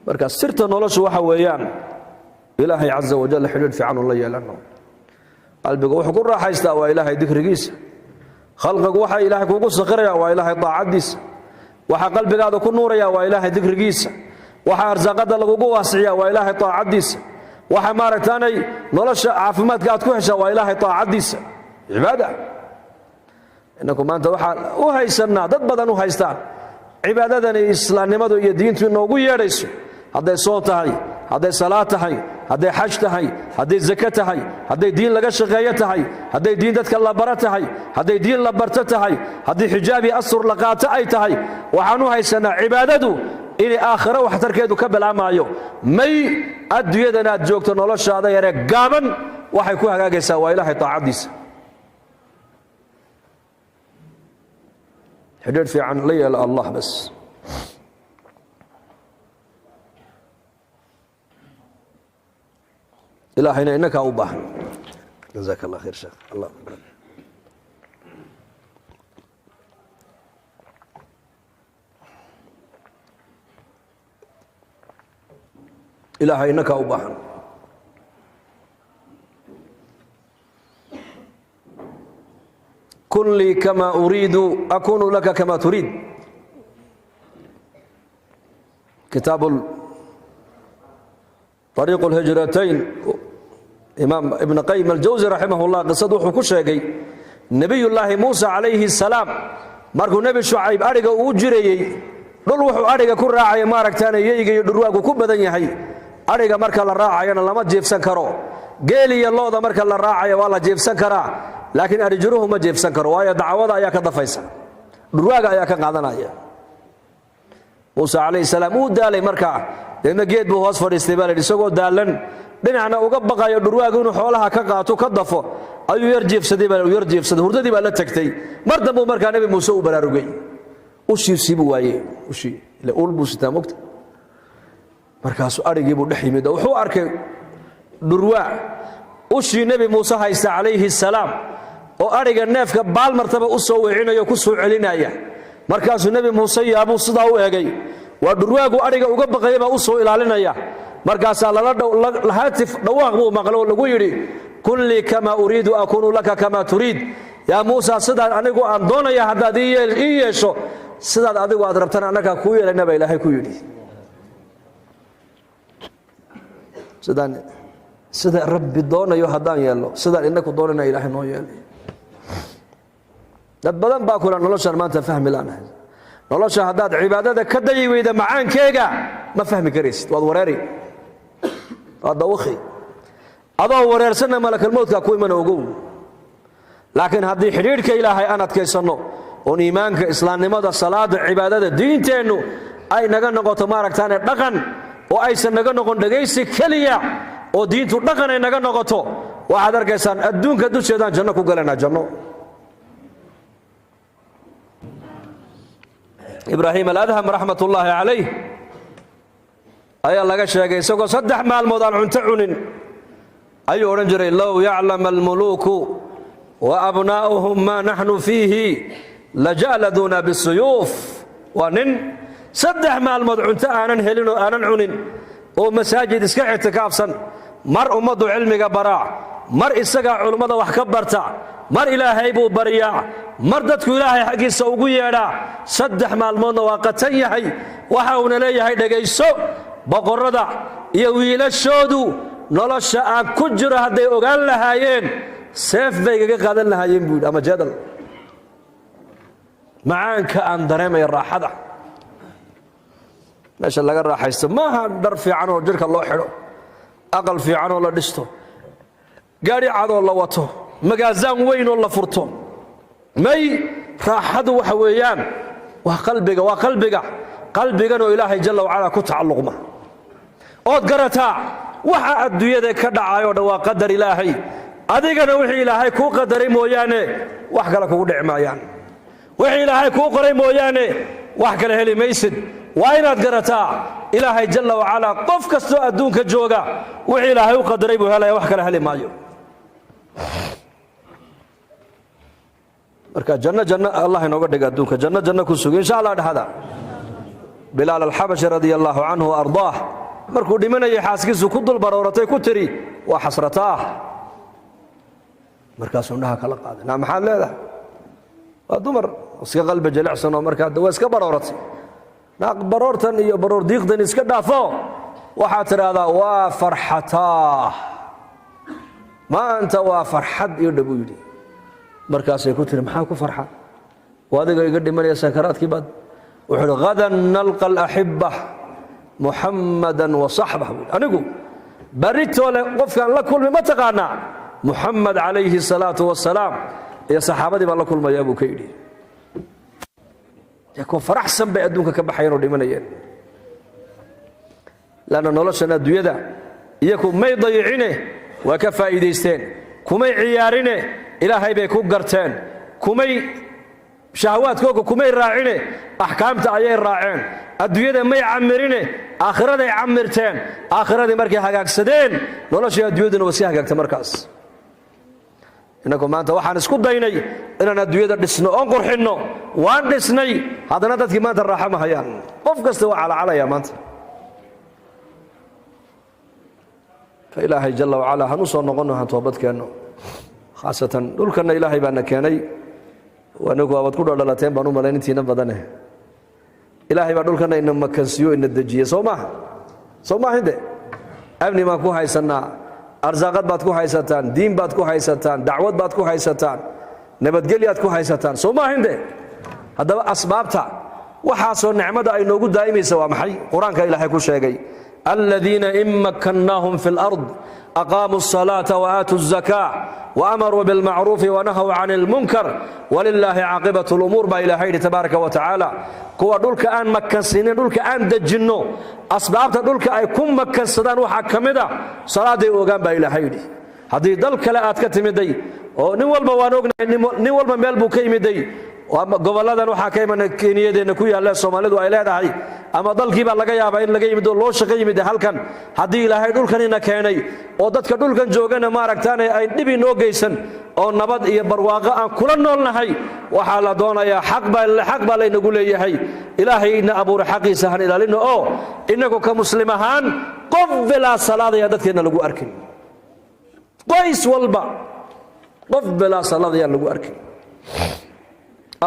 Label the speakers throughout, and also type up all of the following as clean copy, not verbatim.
Speaker 1: marka sirta noloshu waxa weeyaan ilaahay azza wa jalla xidhiidh fiican la yeelano qalbiga wuxuu ku raaxaystaa waa ilaahay dhikrigiisa khalqigu waxa ilaahay kugu saqiraya waa ilaahay taacadiisa waxa qalbigaada ku nuuraya waa ilaahay dhikrigiisa waxa arsaaqada lagugu waasiya waa ilaahay taacadiisa waxa maaragtaanay nolosha caafimaadka aad ku heshaa waa ilaahay taacadiisa cibaada inaku maanta waxa u haysanaa dad badan u haystaan cibaadadan islaamnimadu iyo diintu inoogu yeedhayso hadday soon tahay hadday salaad tahay hadday xaj tahay hadday zaka tahay hadday diin laga shaqeeyo tahay hadday diin dadka la baro tahay hadday diin la barto tahay haddii xijaabi asur la qaato ay tahay waxaan u haysanaa cibaadadu inay aakhiro waxtarkeedu ka bilaamayo may adduunyadana aad joogto noloshaada yare gaaban waxay ku hagaagaysaa waa ilaahay taacadiisa xidhiidh fiican la yeelo allah bas إلهنا إنك أوباه جزاك الله خير شيخ الله أكبر إلهي إنك أوباه كن لي كما أريد أكون لك كما تريد كتاب طريق الهجرتين إمام ابن قيم الجوزي رحمه الله قصده وحكوشيغي نبي الله موسى عليه السلام markuu nabi shucayb ariga uu jirayay dhul wuxuu ariga ku raacay maaragtaan iyaga iyo dhurwaagu ku badan yahay ariga marka la raacayna lama jeefsan karo geeliya looda marka la raacayo waa la jeefsan karaa laakiin arijuruhu ma jeefsan karo waayo dacwada ayaa ka dafaysa dhurwaaga ayaa ka qaadanaya Musa alayhi salaam uu daalay marka deedna geed buu hoos fadhiistay baa isagoo daalan dhinacna uga baqayo dhurwaagu inuu xoolaha ka qaato ka dafo ayuu yar jeefsaday hurdadii baa la tagtay mar dambe markaa nabi Muuse uu baraarugay ushiisiibu waaye ila ulbu sita mogta markaas arigii buu dhex yimid wuxuu arkay dhurwaa ushii nabi Muuse haysta alayhi salaam oo ariga neefka baal martaba u soo weecinayo ku soo celinaya markaasuu nabi Muuse yaabuu sidaa u eegay waa dhurwaagu ariga uga baqayba u soo ilaalinaya markaas la haatif dhawaaq buu maqlo lagu yiri kulli kama uriidu akunu laka kama turid ya Muuse sidaan anigu aan doonaya hadaad ii yeesho sidaan adigu aad rabtaan anaka ku yeelanaba ilaahay ku yiri sida rabbi doonayo hadaan yeelo sidaan inaku doonana ilaahay noo yeelay dad badan baa kula noloshan maanta fahmi laanahay nolosha hadaad cibaadada ka dayi weyda macaankeega ma fahmi karaysid waad wareeri waad dawqi adoo wareersana malakal mawdka ku iman ogow laakiin hadii xiriirka ilaahay aan adkaysano oo iimaanka islaamnimada salaada cibaadada diinteenu ay naga noqoto maaragtaan dhaqan oo aysan naga noqon dhageysi kaliya oo diintu dhaqan ay naga noqoto waxaad arkaysaan adduunka dusheedaan janno ku galanaa janno إبراهيم الأدهم رحمة الله عليه أي الله شاكي سوى صدح مع الموضوع عنتعنن أي رنجري لو يعلم الملوك وأبناؤهم ما نحن فيه لجالدونا بالسيوف ونن صدح مع الموضوع عنتعنن هلين وآنن عنن ومساجد اسكع اعتكافا مر أمضو علمك براع مر إسكع علمك وحكبرتا مر إلهي بو بريا مردتك إلهي حقي سوقو يرا صدح مالمون واقتن يحي وحاونا ليهي دقيسو بقردا يويل الشودو نولش آن كجر هدي أغان لهايين سيف بيقى قادن لهايين بود أما جدل معانك أن دريمي الراحة ماشا لغا الراحة يستماها در في عنه جرك الله حلو أقل في عنه الله دشتو قاري عادو الله واتو مقازان وين الله فرطو ماي راحته وحويان وقلبك انه الهي جل وعلا كتعلق ما اود قرتا waxa adduunyada ka dhacayo dhawaa qadar ilaahay adigana wixii ilaahay ku qadaray mooyaane wax kale kugu dhicmaayaan wixii ilaahay ku qoray mooyaane wax kale heli maysid waa inaad garataa ilaahay jalla wa ala qof kasto adduunka jooga wixii ilaahay u qadaray buu helay wax kale heli maayo marka janna Allah inooga dhiga adduunka janna ku sugan insha Allah dhahada Bilal al-Habashi radiyallahu anhu ardaah markuu dhimanayay xaaskiisu ku dul barooratay ku tiri waa xasrataa markaasuu indhaha kala qaaday naa maxaad leedahay waa dumar iska qalbi jilicsan oo markaa waa iska barooratay naaq baroortan iyo baroor diiqdan iska dhaafo waxaad tidhaahdaa waa farxataa maanta waa farxad iyo dhabuu yidhi markaasay ku tiri maxaa ku farxa waa adiga iga dhimanaya sakaraadkii baad wuxuu yidhi gadan nalqa alaxibba muxammadan wa saxbah anigu baritoole qofkaan la kulmi ma taqaanaa muxamed calayhi salaatu wasalaam iyo saxaabadii baan la kulmayaa buu ka yidhi ko faraxsan bay adduunka ka baxayeen oo dhimanayeen lanna noloshan adduunyada iyaku may dayicine waa ka faa'iidaysteen kumay ciyaarine ilaahay bay ku garteen kumay shahawaadkooga kumay raacine axkaamta ayay raaceen adduunyada may camirine aakhiraday camirteen aakhiradii markay hagaagsadeen noloshii adduunyaduna waa sii hagaagta markaas innagu maanta waxaan isku daynay inaan adduunyada dhisno oon qurxinno waan dhisnay haddana dadkii maanta raaxo ma hayaan qof kasta waa calacalaya maanta ka ilaahay jalla wacalaa han u soo noqonno han toobadkeenno khaasatan dhulkanna ilaahay baana keenay anagu waad ku dhodhalateen baan u malayn intiina badane ilaahay baa dhulkanna ina makansiyo ina dejiyey soo maaha inde amni baan ku haysannaa arsaaqad baad ku haysataan diin baad ku haysataan dacwad baad ku haysataan nabadgelyaad ku haysataan soo maaha inde haddaba asbaabta waxaasoo nicmada ay noogu daa'imaysa waa maxay qur-aanka ilaahay ku sheegay aladiina in makkannaahum fi lard aqaamuu الصalaata waatuu الzakaa waamaruu bilmacruufi wanahaw can اlmunkar walilaahi caaqibat اlumuur baa ilaahay yidhi tabaaraka wa tacaala kuwa dhulka aan makansiinin dhulka aan dejinno asbaabta dhulka ay ku makansadaan waxaa ka mid a salaaday ogaan baa ilaahay yidhi haddii dal kale aad ka timiday oo nin walba waan ognahay nin walba meel buu ka yimiday gobolladan waxaa ka iman keniyadeenna ku yaalla soomaalidu ay leedahay ama dalkii baa laga yaabaa in laga yimid oo loo shaqo yimid halkan haddii ilaahay dhulkanina keenay oo dadka dhulkan joogana maaragtaane ay dhib inoo geysan oo nabad iyo barwaaqo aan kula noolnahay waxaa la doonayaa xaq baa laynagu leeyahay ilaahay ina abuuray xaqiisa han ilaalino oo innagu ka muslim ahaan qof bilaa salaadaya dadkeenna lagu arkin qoys walba qof bilaa salaadayaan lagu arkin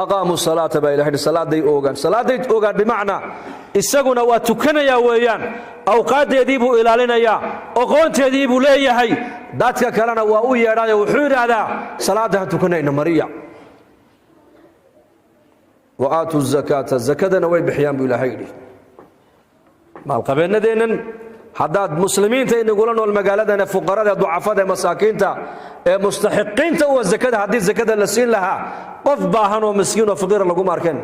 Speaker 1: aqaamuu salaata baa ilahay salaaday oogaan bimacnaa isaguna waa tukanayaa weeyaan awqaaddeedii buu ilaalinayaa oqoonteedii buu leeyahay dadka kalena waa u yeedhaayo wuxuu yidhaahdaa salaadda ha tukanayna mariya wa aatuu zakaata zakadana way bixiyaan buu ilaahay yidhi maalqabeennadeennan haddaad muslimiinta inagula nool magaaladana fuqarada ducafada ee masaakiinta ee mustaxiqiinta uwa zakada haddii zakada la siin lahaa qof baahan oo miskiin oo faqiira laguma arkeen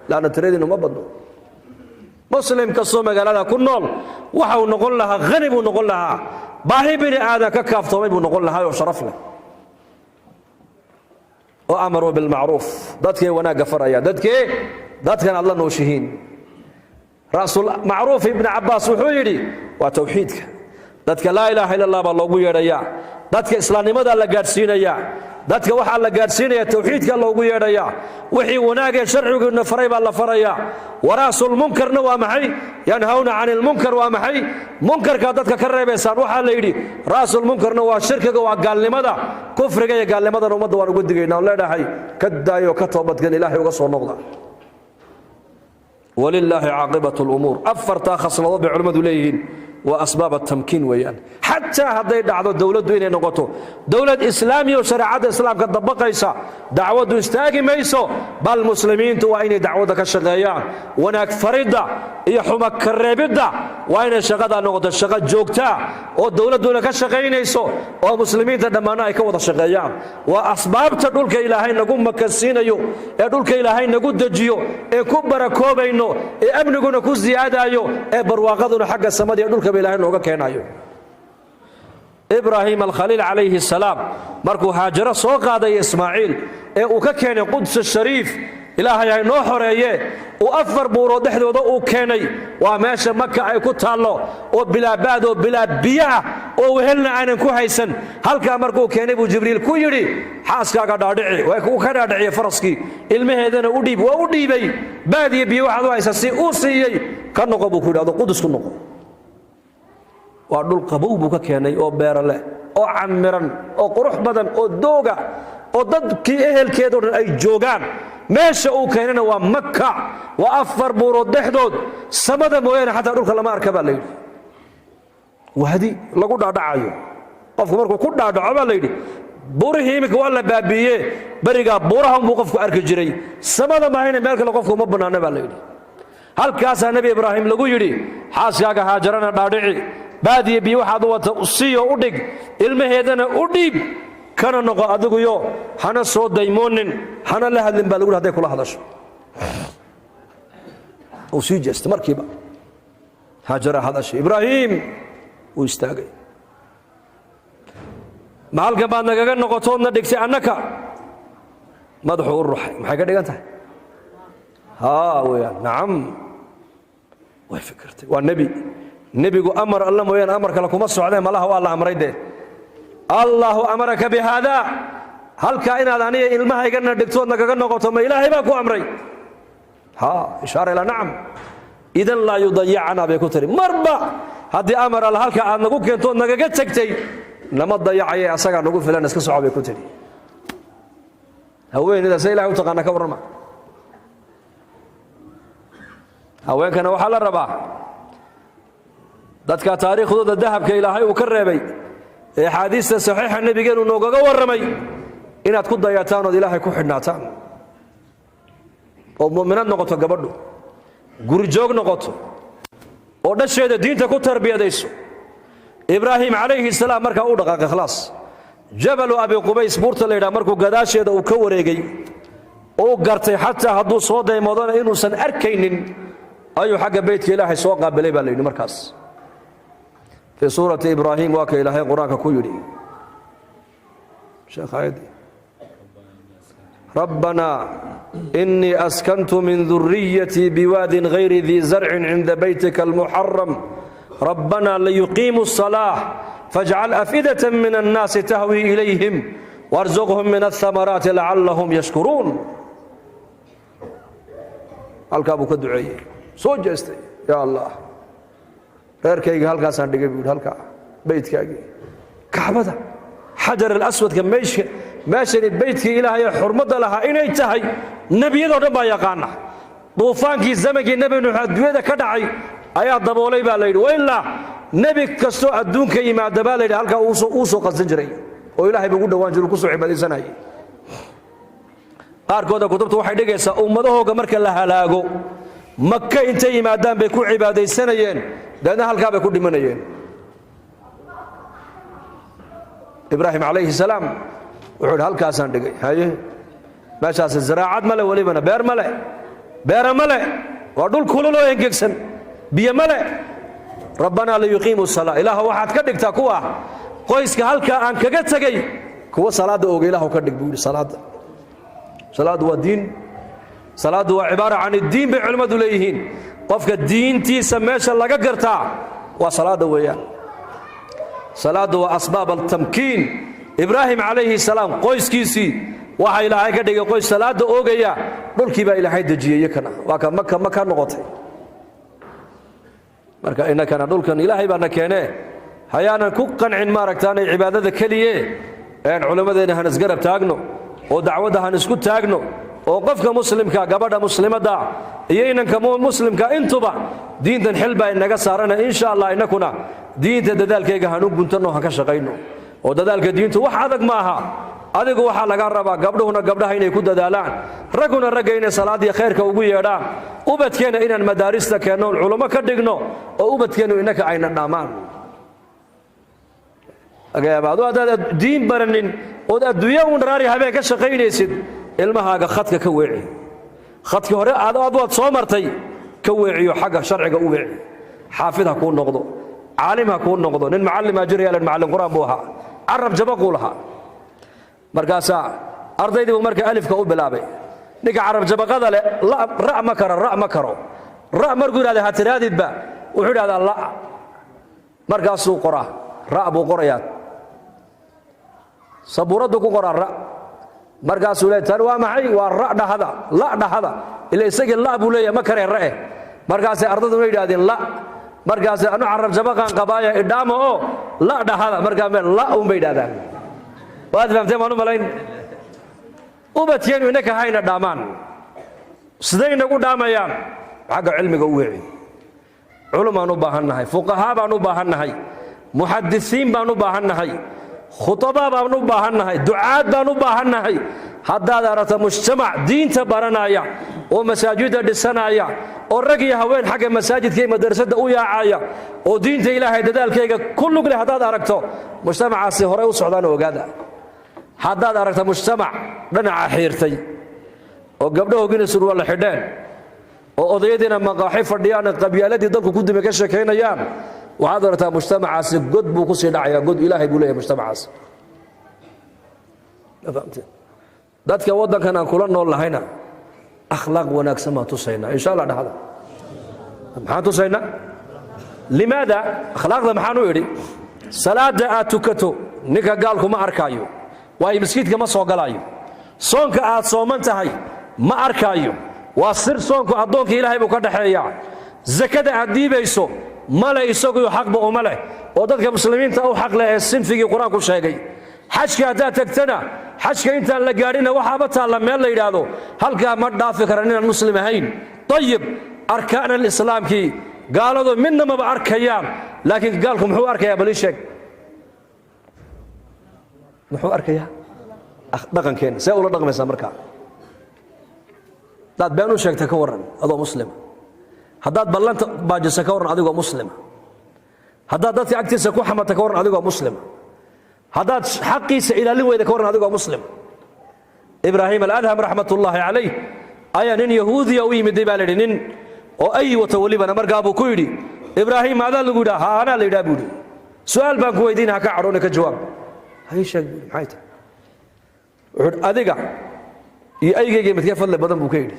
Speaker 1: laanna tiradiinu ma badno muslim kastoo magaalada ku nool waxa uu noqon lahaa hani buu noqon lahaa baahi bini aadan ka kaaftoomay buu noqon lahaa oo sharaf leh oo amaruu bilmacruuf dadkee wanaagga faraya dadkan aad la nooshihiin rasuul macruuf ibn Abbas wuxuu yiri waa tawxiidka dadka la ilaaha illa allah baa loogu yeedhayaa dadka islaamnimada la gaarsiinaya dadka waxa la gaarsiinaya tawxiidka loogu yeedhayaa wixii wanaag ee sharcigu faray baa la faraya waraasul munkarna waa maxay yanhauna anil munkar waa maxay munkarka dadka ka reebaysan waxa la yiri raasul munkarna waa shirkiga waa gaalnimada kufriga iyo gaalnimada ummadda waan ugu digaynaa leedahay ka daayo ka toobadgan ilaahay uga soo noqda ولله عاقبة الأمور أفرتا خصلوا بعلماء ليهن وأسباب التمكين ويان حتى هذا دعوة دولة دوينة نقطه دولة إسلامية وشريعة الإسلام قد طبق إيسا دعوة استاقي ميسو بل مسلمين توائن دعوتك الشغيان وناك فريدة يحمك كريبدة وين الشغادة نقطة الشغاد جوكتا والدولة دولة كالشغيين إيسو ومسلمين تدمانا يكوض الشغيان وأسباب تدولك إلهين نقوم مكسين يو يدولك إلهين نقود دجيو يكبر كوبينو أبنقنا كو زيادة يو برواقضنا حق السماد يدولك بإلهين نوغا كينايو إبراهيم الخليل عليه السلام مركو هاجر سوق هذا إسماعيل وككين قدس الشريف إلهي نو حريه وأفر بورو دحدوده او كيني وماشا مكة اي كتالو وبلا باد وبلا بيع وهلنا عينن كو هيسن halka markuu keenay buu jibriil ku yiri xaaskaaga dhaadhici way ku ka dhaadhiciyay faraskii ilmaheedana u dhiib waa u dhiibay baadiye biyo waxa uu haysa si uu siiyay ka noqo buu ku yiraahdo qudus ku noqo waa dhul qabow buu ka keenay oo beero leh oo camiran oo qurux badan oo dooga oo dadkii ehelkeedu dhan ay joogaan meesha uu keenana waa Makka waa afar buurood dhexdood samada mooyaan xataa dhulka lama arka baa leeyahay wadi lagu dhaadhacayo qofku markuu ku dhaadhaco baa leeyahay buurihii imika waa la baabiiyey bariga buuraha buu qofku arki jiray samada maahayna meel kale qofku ma banaana baa leeyahay halkaasaa nabi ibraahim lagu yidhi xaaskaaga haajarana dhaadhici baadiye biyo waxaad u wata siiyo u dhig ilmaheedana u dhiib kana noqo adiguyo hana soo daymoonin hana la hadlin baa lagu yidhi hadday kula hadasho uu sii jeestay markiiba haajara hadashay ibraahim uu istaagay mahalkan baad nagaga noqotoodna dhigtay annaka madaxuu u ruxay maxay ka dhigan tahay haa weyaan nacam way fikirtay waa nebigu amar alla mooyaan amar kale kuma socdeen malaha waa la amray dee allahu amaraka bihaada halkaa inaad aniga ilmahaygana dhigtood nagaga noqoto ma ilaahay baa ku amray haa ishaara ilaa nacam idan laa yudayacana bay ku tiri marba haddii amar alla halka aad nagu keentood nagaga tagtay nama dayacaye asagaa nagu filan iska soco bay ku tiri haweenayda se ilahay u taqaana ka warrama haweenkana waxaa la rabaa dadka taariikhdooda dahabka ilaahay uu ka reebay ee axaadiista saxiixa nebigeenu noogaga warramay inaad ku dayataan ood ilaahay ku xidhnaataan oo mu'minaad noqoto gabadhu gurijoog noqoto oo dhasheeda diinta ku tarbiyadayso ibraahim calayhi salaam markaa u dhaqaaqay khalaas jabalu abi qubays buurta la yidhaha markuu gadaasheeda uu ka wareegay uu gartay xataa hadduu soo daymoodana inuusan arkaynin ayuu xagga beytka ilaahay soo qaabilay baa la yidhi markaas fii suurati ibraahim waa ka ilaahay qur-aanka ku yidhi sheekh ayadi ربنا إني أسكنت من ذريتي بواد غير ذي زرع عند بيتك المحرم ربنا ليقيموا الصلاة فاجعل أفئدة من الناس تهوي إليهم وارزقهم من الثمرات لعلهم يشكرون halkaa buu ka duceeyey soo jeestay yaa allah reerkayga halkaasaan dhigay buu yidhi halkaa beydkaagii kacbada xajar alaswadka meeshani beydkii ilaahay ee xurmadda lahaa inay tahay nebiyadoo dhan baa yaqaana duufaankii zamankii nebi nuux adduunyada ka dhacay ayaa daboolay baa la yidhi wailaa nebi kastoo adduunka yimaada baa la yidhi halkaa uu soo qadsan jiray oo ilaahay buu ugu dhowaan jiray ku soo cibaadaysanayay qaarkooda kutubta waxay dhigaysaa ummadahooga marka la halaago maka intay yimaadaan bay ku cibaadaysanayeen daedna halkaa bay ku dhimanayeen ibraahim calayhi salaam wuxuu yidhi halkaasaan dhigay haye meeshaas zaraacad male welibana beer male beera male waa dhul kululoo engegsan biyo male rabbanaa liyuqiimu salaa ilaah waxaad ka dhigtaa kuwa qoyska halkaa aan kaga tegay kuwa salaadda ooga ilaahu ka dhig buu yidhi salaaddu waa diin salaaddu waa cibaara can iddiin bay culimmadu leeyihiin qofka diintiisa meesha laga gartaa waa salaadda weeyaan salaaddu waa asbaab altamkiin ibraahim calayhi salaam qoyskiisii waxa ilaahay ka dhigay qoys salaadda oogaya dhulkii baa ilaahay dejiyey kana waa ka maka noqotay marka inakana dhulkan ilaahay baana keenee hayaanan ku qancin maaragtaanay cibaadada keliye een culimmadeena han isgarab taagno oo dacwadda han isku taagno oo qofka muslimka gabadha muslimadda iyo inanka muslimka intuba diintan xil baa inaga saarana insha allah inakuna diinta dadaalkayga han u guntanno han ka shaqayno oo dadaalka diintu wax adag ma aha adigu waxaa laga rabaa gabdhuhuna gabdhaha inay ku dadaalaan ragguna ragga inay salaadiyo khayrka ugu yeedhaan ubadkeenna inaan madaarista keenno culummo ka dhigno oo ubadkeennu innaka ayna dhaamaan agayabaadu haddaad diin baranin ood adduunya uun dharaari habeen ka shaqaynaysid ilmahaaga khadka ka weeci khadkii hore waad soo martay ka weeciyo xagga sharciga u weeci xaafid ha kuu noqdo caalim ha kuu noqdo nin macallimaa jirayaalan macallin qur-aan buu ahaa carab jabaquu lahaa markaasaa ardaydiibu marka alifka u bilaabay ninka carab jabaqada leh ra' ma karo ra' markuu yidhahda ha tiraadidba wuxuu yidhahdaa la markaasuu qoraa ra' buu qorayaa sabuuraddu ku qoraa ra' markaasuu leey tan waa maxay waa ra' dhahada la dhahada ila isagii la buu leeyahay ma karee ra'e markaasay ardayduna yidhahdeen la markaas anu carab jabaqan qabaaya idhaama oo la dhahada markaa meel la uun bay yidhahdaan waad fahamteen maanu malayn ubadkeenu inaka hayna dhaamaan siday nagu dhaamayaan xagga cilmiga u weeci culumaan u baahannahay fuqahaa baan u baahannahay muxadisiin baan u baahannahay khutaba baan u baahannahay ducaad baan u baahannahay haddaad aragto mujtamac diinta baranaya oo masaajida dhisanaya oo rag iyo haween xagga masaajidka iyo madrasada u yaacaya oo diinta ilaahay dadaalkayga ku lug leh haddaad aragto mujtamacaasi hore u socdaan ogaada haddaad aragto mujtamac dhinaca xiirtay oo gabdhahoogina surwaal xidheen oo odayadiina maqaaxi fadhiyaan qabyaaladii dalku ku dime ka sheekaynayaan waxaad aragtaa mujtamacaasi god buu ku sii dhacayaa god ilaahay buu leeyahay mujtamacaasi dadka waddankan aan kula nool lahayna akhlaaq wanaagsan baan tusaynaa insha allah dhahda maxaan tusaynaa limaada akhlaaqda maxaan u idhi salaada aad tukato ninka gaalku ma arkaayo waayo miskiidka ma soo galaayo soonka aad sooman tahay ma arkaayo waa sir soonku addoonka ilaahay buu ka dhaxeeyaa zakada aad dhiibayso male isaguyo xaqba uma leh oo dadka muslimiinta u xaq leh ee sinfigii qur-aanku sheegay xajka haddaad tagtana xajka intaan la gaadhina waxaaba taalla meel la yidhaahdo halkaa ma dhaafi karan inaan muslim ahayn ayib arkaan alislaamkii gaaladu midna maba arkayaan laakiin gaalku muxuu arkayaa bal ii sheeg muxuu arkayaa dhaqankeenna see ula dhaqmaysaa markaa haddaad been u sheegta ka warran adoo muslima haddaad ballanta baajisa ka warran adigoo muslima haddaad dadka agtiisa ku xamata ka warran adigoo muslima haddaad xaqiisa ilaalin weyda ka warran adigoo muslim ibraahim aladham raxmatullaahi calayh ayaa nin yahuudiya u yimiday baa layidhi nin oo ay wato welibana markaa buu ku yidhi ibraahim maadaa lagu yidhaa ha anaa la yidhaha buu yidhi su'aal baan ku weydiina ha ka cadhoona ka jawaab hay sheeg buu yidhi maxay tahay wuxuu adiga iyo aygayga midkee fadli badan buu ka yidhi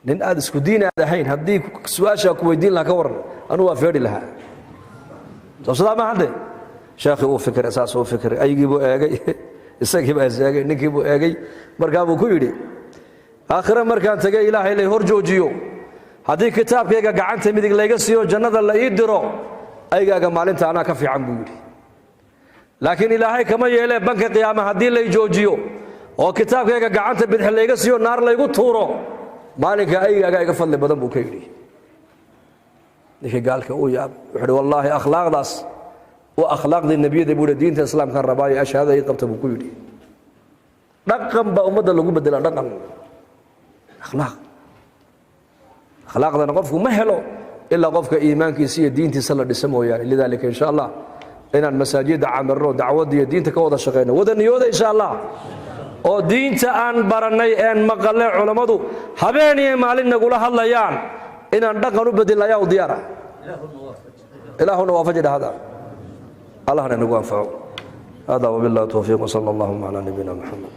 Speaker 1: nin aad isku diin aad ahayn haddii su'aashaa ku weydiin lahaa ka warran anuu waa feedhi lahaa soo sidaa ma hadde sheekhi uu fikiray saas uu fikiray aygii buu eegay isagii baa eegay ninkii buu eegay markaa buu ku yidhi aakhire markaan tagay ilaahay lay hor joojiyo haddii kitaabkayga gacanta midig layga siiyo jannada la ii diro aygaaga maalinta anaa ka fiican buu yidhi laakiin ilaahay kama yeelee banka qiyaama haddii lay joojiyo oo kitaabkayga gacanta bidix layga siiyo naar laygu tuuro maalinka aygaaga iga fadli badan buu ka yidhi ninkii gaalka uu yaab wuxuu yidhi wallaahi akhlaaqdaas وأخلاق النبي ده بقول دين الإسلام كان رباي أشهد يقبض بقولي رقم بأمة اللي بدل رقم أخلاق ده نقفه مهله إلا قفك إيمان كيسية دين تسلل السماء يعني لذلك إن شاء الله إن المساجد عمروا دعوة دي دين تكوض الشقينا وذا نيوذا إن شاء الله ودين تأن برني أن مقلع علماء هبيني مالين نقول الله يان إن الرقم بدل يا وديارة إلهنا وافجد هذا الله نقول أنفعه هذا وبالله التوفيق وصلى الله على نبينا محمد